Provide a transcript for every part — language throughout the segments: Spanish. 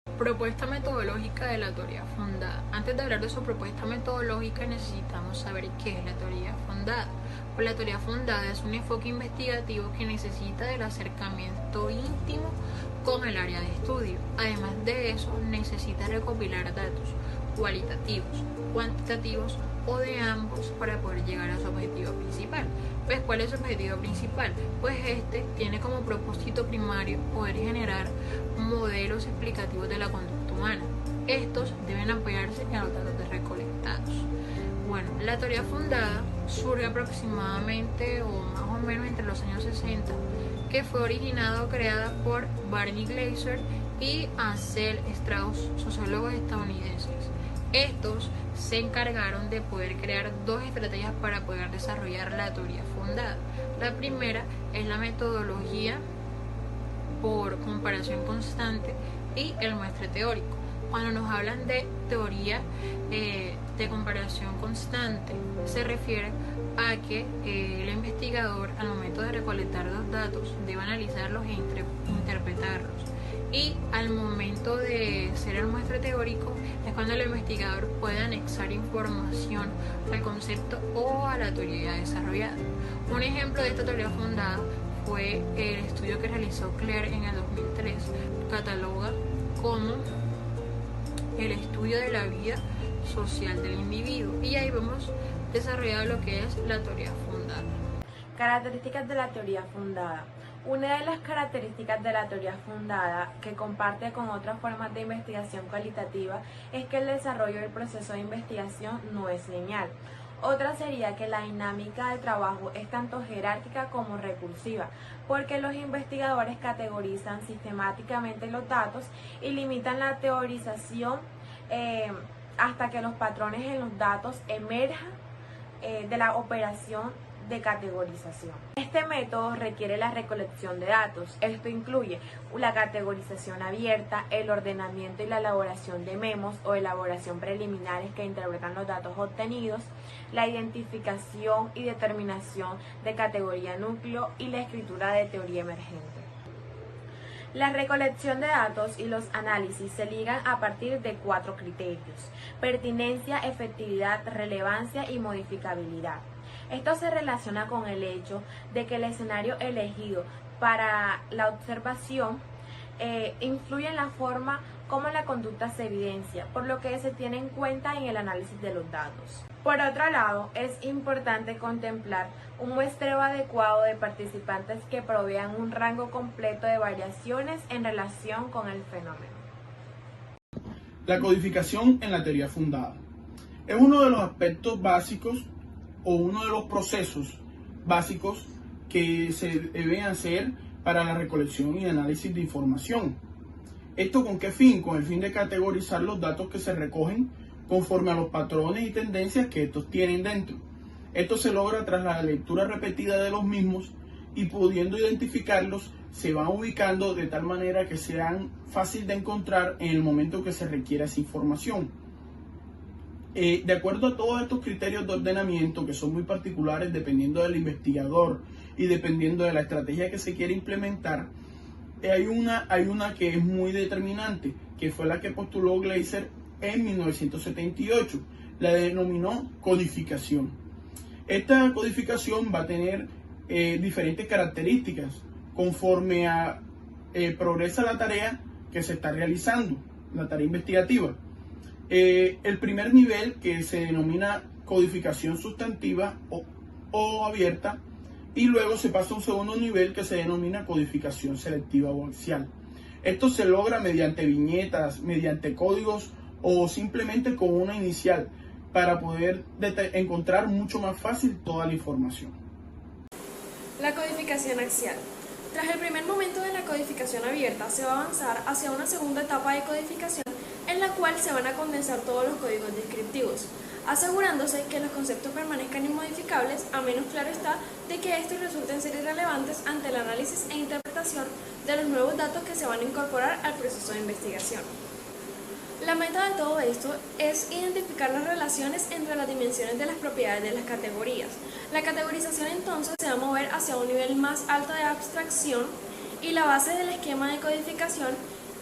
Propuesta metodológica de la teoría fundada. Antes de hablar de su propuesta metodológica necesitamos saber qué es la teoría fundada. Pues la teoría fundada es un enfoque investigativo que necesita del acercamiento íntimo con el área de estudio. Además de eso, necesita recopilar datos cualitativos, cuantitativos o de ambos para poder llegar a su objetivo principal. Pues, ¿cuál es su objetivo principal? Pues este tiene como propósito primario poder generar modelos explicativos de la conducta humana. Estos deben apoyarse en los datos recolectados. Bueno, la teoría fundada surge aproximadamente o más o menos entre los años 60, que fue originada o creada por Barney Glaser y Ansel Strauss, sociólogos estadounidenses. Estos se encargaron de poder crear dos estrategias para poder desarrollar la teoría fundada. La primera es la metodología por comparación constante y el muestre teórico. Cuando nos hablan de teoría de comparación constante, se refiere a que el investigador al momento de recolectar los datos debe analizarlos e interpretarlos. Y al momento de ser el muestre teórico es cuando el investigador puede anexar información al concepto o a la teoría desarrollada. Un ejemplo de esta teoría fundada fue el estudio que realizó Clare en el 2003, cataloga como el estudio de la vida social del individuo, y ahí vemos desarrollado lo que es la teoría fundada. Características de la teoría fundada. Una de las características de la teoría fundada que comparte con otras formas de investigación cualitativa es que el desarrollo del proceso de investigación no es lineal. Otra sería que la dinámica de trabajo es tanto jerárquica como recursiva, porque los investigadores categorizan sistemáticamente los datos y limitan la teorización hasta que los patrones en los datos emerjan de la operación de categorización. Este método requiere la recolección de datos. Esto incluye la categorización abierta, el ordenamiento y la elaboración de memos o elaboración preliminares que interpretan los datos obtenidos, la identificación y determinación de categoría núcleo y la escritura de teoría emergente. La recolección de datos y los análisis se ligan a partir de 4 criterios: pertinencia, efectividad, relevancia y modificabilidad. Esto se relaciona con el hecho de que el escenario elegido para la observación influye en la forma como la conducta se evidencia, por lo que se tiene en cuenta en el análisis de los datos. Por otro lado, es importante contemplar un muestreo adecuado de participantes que provean un rango completo de variaciones en relación con el fenómeno. La codificación en la teoría fundada es uno de los aspectos básicos o uno de los procesos básicos que se deben hacer para la recolección y análisis de información. ¿Esto con qué fin? Con el fin de categorizar los datos que se recogen conforme a los patrones y tendencias que estos tienen dentro. Esto se logra tras la lectura repetida de los mismos y pudiendo identificarlos, se van ubicando de tal manera que sean fácil de encontrar en el momento que se requiera esa información. De acuerdo a todos estos criterios de ordenamiento, que son muy particulares dependiendo del investigador y dependiendo de la estrategia que se quiere implementar, hay una que es muy determinante, que fue la que postuló Glaser en 1978, la denominó codificación. Esta codificación va a tener diferentes características conforme a progresa la tarea que se está realizando, la tarea investigativa. El primer nivel, que se denomina codificación sustantiva o abierta, y luego se pasa a un segundo nivel que se denomina codificación selectiva o axial. Esto se logra mediante viñetas, mediante códigos o simplemente con una inicial para poder encontrar mucho más fácil toda la información. La codificación axial. Tras el primer momento de la codificación abierta, se va a avanzar hacia una segunda etapa de codificación en la cual se van a condensar todos los códigos descriptivos, asegurándose que los conceptos permanezcan inmodificables, a menos claro está de que estos resulten ser irrelevantes ante el análisis e interpretación de los nuevos datos que se van a incorporar al proceso de investigación. La meta de todo esto es identificar las relaciones entre las dimensiones de las propiedades de las categorías. La categorización entonces se va a mover hacia un nivel más alto de abstracción y la base del esquema de codificación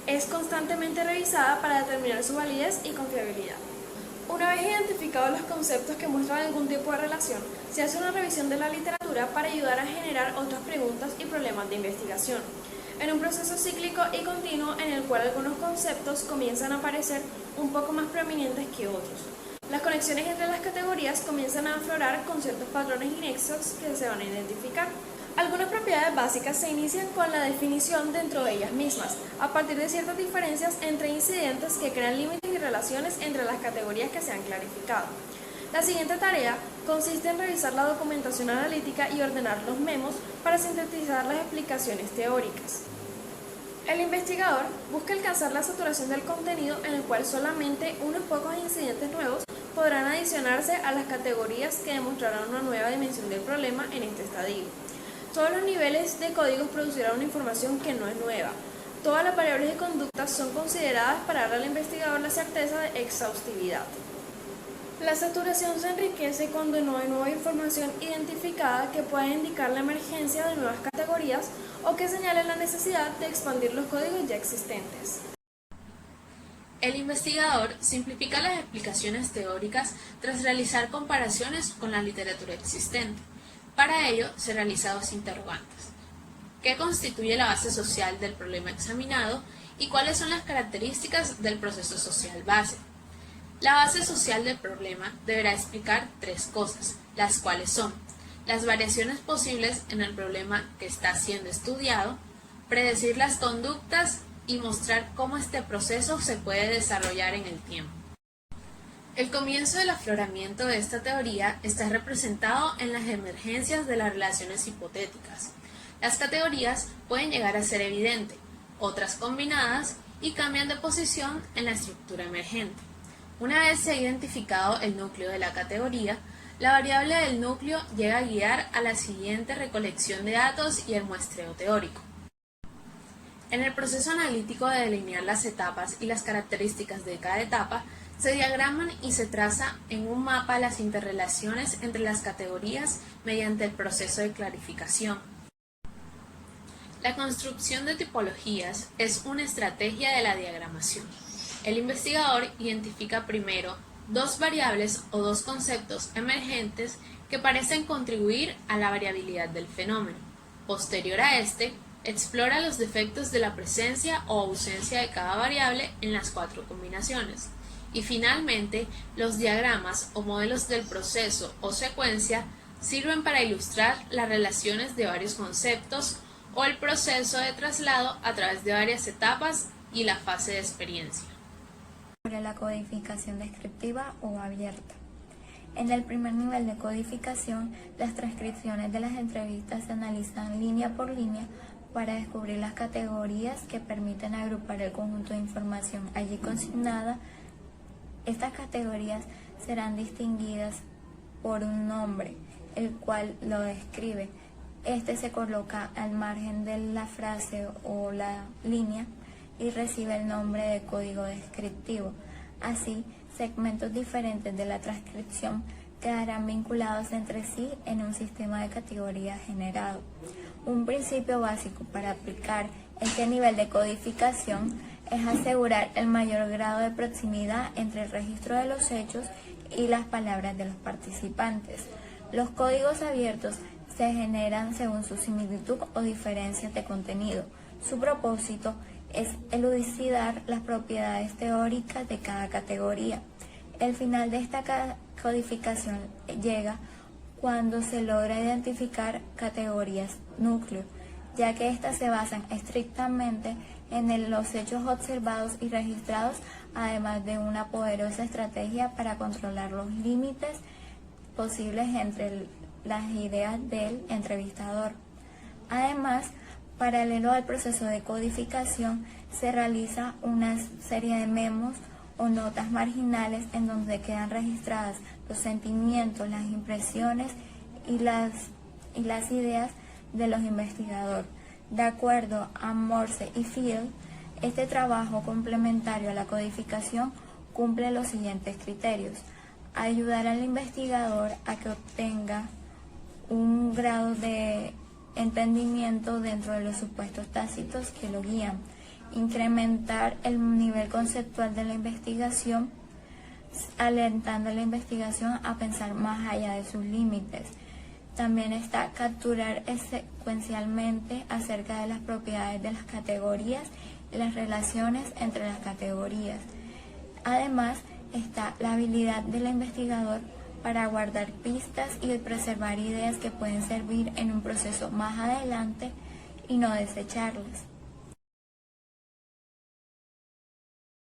es constantemente revisada para determinar su validez y confiabilidad. Una vez identificados los conceptos que muestran algún tipo de relación, se hace una revisión de la literatura para ayudar a generar otras preguntas y problemas de investigación, en un proceso cíclico y continuo en el cual algunos conceptos comienzan a aparecer un poco más prominentes que otros. Las conexiones entre las categorías comienzan a aflorar con ciertos patrones y nexos que se van a identificar. Algunas propiedades básicas se inician con la definición dentro de ellas mismas, a partir de ciertas diferencias entre incidentes que crean límites y relaciones entre las categorías que se han clarificado. La siguiente tarea consiste en revisar la documentación analítica y ordenar los memos para sintetizar las explicaciones teóricas. El investigador busca alcanzar la saturación del contenido en el cual solamente unos pocos incidentes nuevos podrán adicionarse a las categorías que demostrarán una nueva dimensión del problema en este estadio. Todos los niveles de códigos producirán una información que no es nueva. Todas las variables de conducta son consideradas para darle al investigador la certeza de exhaustividad. La saturación se enriquece cuando no hay nueva información identificada que pueda indicar la emergencia de nuevas categorías o que señale la necesidad de expandir los códigos ya existentes. El investigador simplifica las explicaciones teóricas tras realizar comparaciones con la literatura existente. Para ello, se realizan dos interrogantes. ¿Qué constituye la base social del problema examinado y cuáles son las características del proceso social base? La base social del problema deberá explicar tres cosas, las cuales son las variaciones posibles en el problema que está siendo estudiado, predecir las conductas y mostrar cómo este proceso se puede desarrollar en el tiempo. El comienzo del afloramiento de esta teoría está representado en las emergencias de las relaciones hipotéticas. Las categorías pueden llegar a ser evidentes, otras combinadas y cambian de posición en la estructura emergente. Una vez se ha identificado el núcleo de la categoría, la variable del núcleo llega a guiar a la siguiente recolección de datos y el muestreo teórico. En el proceso analítico de delinear las etapas y las características de cada etapa, se diagraman y se traza en un mapa las interrelaciones entre las categorías mediante el proceso de clarificación. La construcción de tipologías es una estrategia de la diagramación. El investigador identifica primero dos variables o dos conceptos emergentes que parecen contribuir a la variabilidad del fenómeno. Posterior a este, explora los defectos de la presencia o ausencia de cada variable en las cuatro combinaciones. Y finalmente, los diagramas o modelos del proceso o secuencia sirven para ilustrar las relaciones de varios conceptos o el proceso de traslado a través de varias etapas y la fase de experiencia. Sobre la codificación descriptiva o abierta. En el primer nivel de codificación, las transcripciones de las entrevistas se analizan línea por línea para descubrir las categorías que permiten agrupar el conjunto de información allí consignada. Estas categorías serán distinguidas por un nombre, el cual lo describe. Este se coloca al margen de la frase o la línea y recibe el nombre de código descriptivo. Así, segmentos diferentes de la transcripción quedarán vinculados entre sí en un sistema de categorías generado. Un principio básico para aplicar este nivel de codificación es asegurar el mayor grado de proximidad entre el registro de los hechos y las palabras de los participantes. Los códigos abiertos se generan según su similitud o diferencias de contenido. Su propósito es elucidar las propiedades teóricas de cada categoría. El final de esta codificación llega cuando se logra identificar categorías núcleo, ya que éstas se basan estrictamente en los hechos observados y registrados, además de una poderosa estrategia para controlar los límites posibles entre las ideas del entrevistador. Además, paralelo al proceso de codificación, se realiza una serie de memos o notas marginales en donde quedan registradas los sentimientos, las impresiones y las ideas de los investigadores. De acuerdo a Morse y Field, este trabajo complementario a la codificación cumple los siguientes criterios: ayudar al investigador a que obtenga un grado de entendimiento dentro de los supuestos tácitos que lo guían, incrementar el nivel conceptual de la investigación, alentando la investigación a pensar más allá de sus límites. También está capturar secuencialmente acerca de las propiedades de las categorías y las relaciones entre las categorías. Además, está la habilidad del investigador para guardar pistas y preservar ideas que pueden servir en un proceso más adelante y no desecharlas.